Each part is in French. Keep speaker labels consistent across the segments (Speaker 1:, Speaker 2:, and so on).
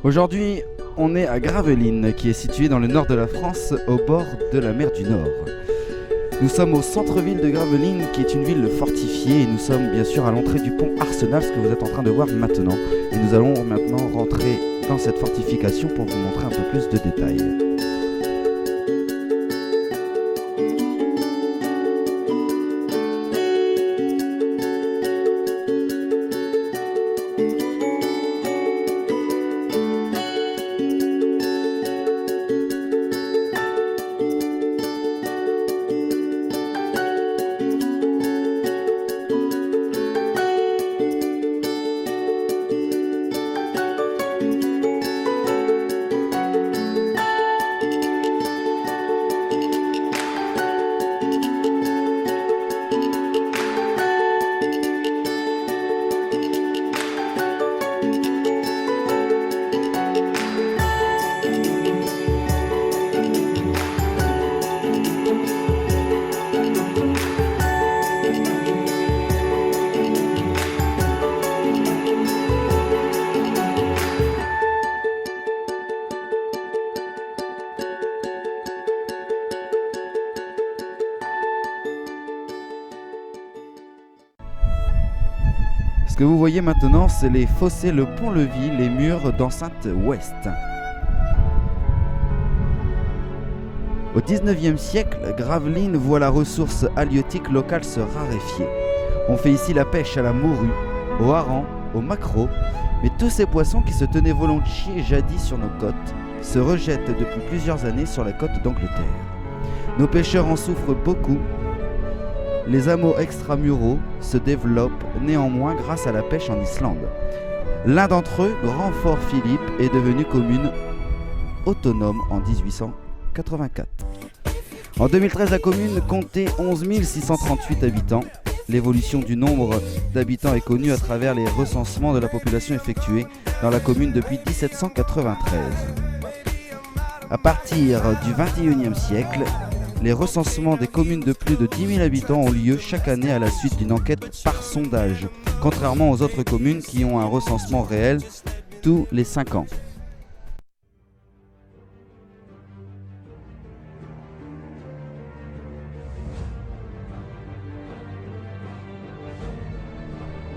Speaker 1: Aujourd'hui, on est à Gravelines, qui est située dans le nord de la France, au bord de la mer du Nord. Nous sommes au centre-ville de Gravelines, qui est une ville fortifiée, et nous sommes bien sûr à l'entrée du pont Arsenal, ce que vous êtes en train de voir maintenant. Et nous allons maintenant rentrer dans cette fortification pour vous montrer un peu plus de détails. Ce que vous voyez maintenant, c'est les fossés, le pont-levis, les murs d'enceinte ouest. Au 19e siècle, Gravelines voit la ressource halieutique locale se raréfier. On fait ici la pêche à la morue, au hareng, au maquereau, mais tous ces poissons qui se tenaient volontiers jadis sur nos côtes se rejettent depuis plusieurs années sur la côte d'Angleterre. Nos pêcheurs en souffrent beaucoup. Les hameaux extramuraux se développent néanmoins grâce à la pêche en Islande. L'un d'entre eux, Grand Fort Philippe, est devenu commune autonome en 1884. En 2013, la commune comptait 11 638 habitants. L'évolution du nombre d'habitants est connue à travers les recensements de la population effectués dans la commune depuis 1793. À partir du XXIe siècle, les recensements des communes de plus de 10 000 habitants ont lieu chaque année à la suite d'une enquête par sondage, contrairement aux autres communes qui ont un recensement réel tous les 5 ans.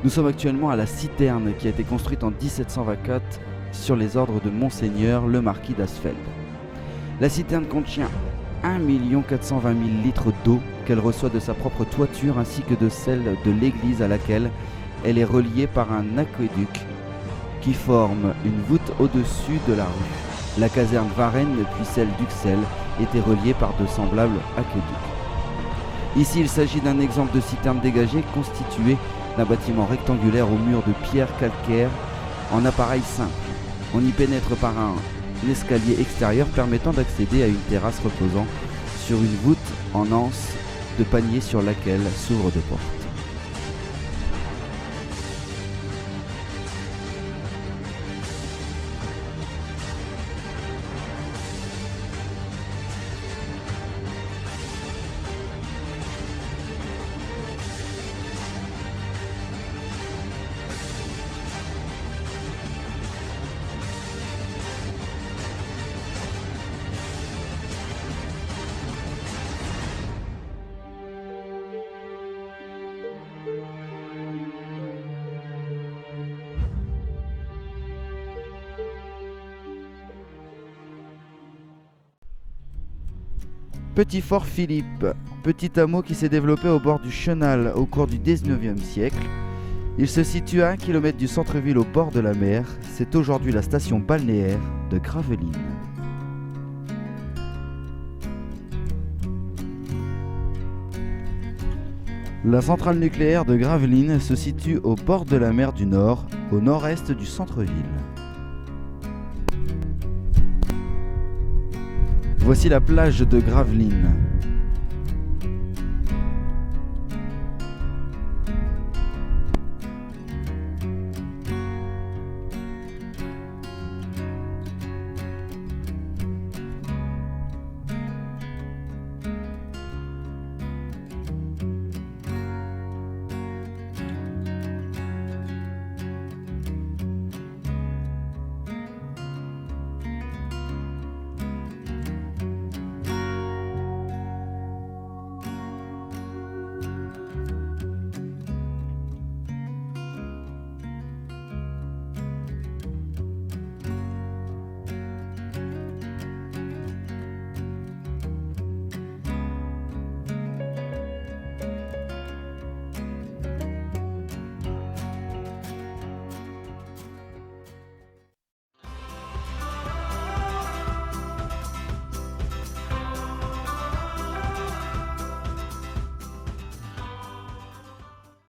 Speaker 1: Nous sommes actuellement à la citerne qui a été construite en 1724 sur les ordres de Monseigneur le marquis d'Asfeld. La citerne contient 1 420 000 litres d'eau qu'elle reçoit de sa propre toiture ainsi que de celle de l'église à laquelle elle est reliée par un aqueduc qui forme une voûte au-dessus de la rue. La caserne Varennes puis celle d'Uxelles étaient reliées par de semblables aqueducs. Ici, il s'agit d'un exemple de citerne dégagée constituée d'un bâtiment rectangulaire aux murs de pierre calcaire en appareil simple. On y pénètre par un escalier extérieur permettant d'accéder à une terrasse reposant sur une voûte en anse de panier sur laquelle s'ouvrent deux portes. Petit Fort Philippe, petit hameau qui s'est développé au bord du Chenal au cours du 19e siècle. Il se situe à 1 km du centre-ville au bord de la mer. C'est aujourd'hui la station balnéaire de Gravelines. La centrale nucléaire de Gravelines se situe au bord de la mer du Nord, au nord-est du centre-ville. Voici la plage de Gravelines.